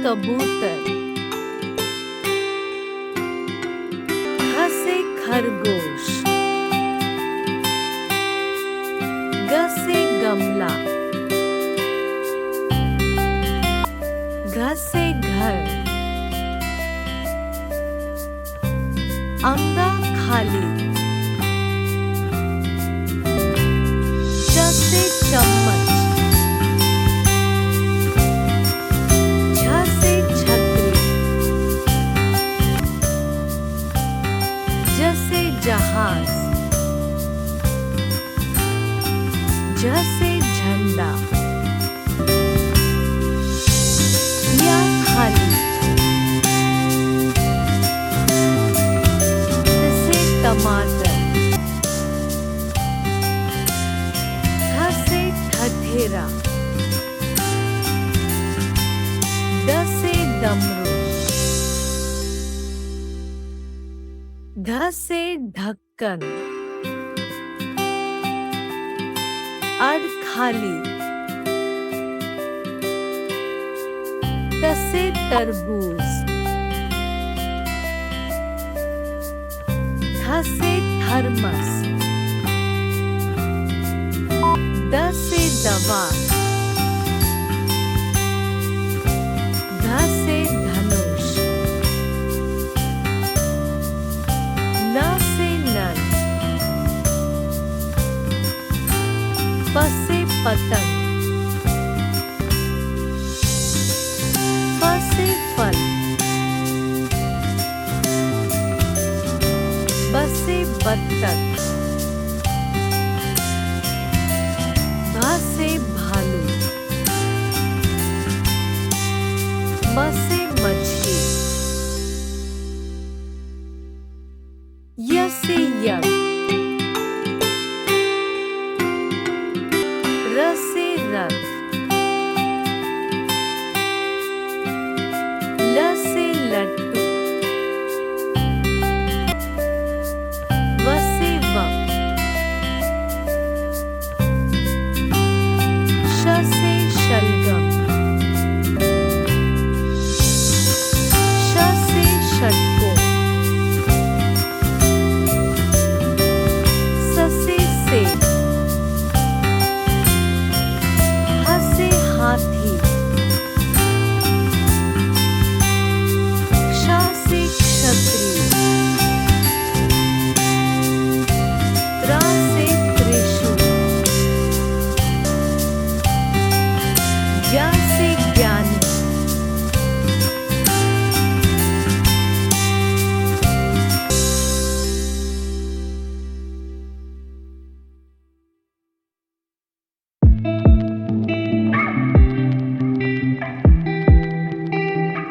कबूतर। ख से खरगोश। ग से गमला। घ से घर। अंगा खाली। च से चम्मच। झ से छतरी। ज से जहाज। झ से झंडा। या खाली। ट से टमाटर। ठ से ठठेरा। ड से डमरू। ढ से ढक्कन। अड़ खाली। त से तरबूज। थ से थर्मस। द से दवा। ध से धनुष। न से नल। प से पतंग। फ से फल। ब से बत्तख।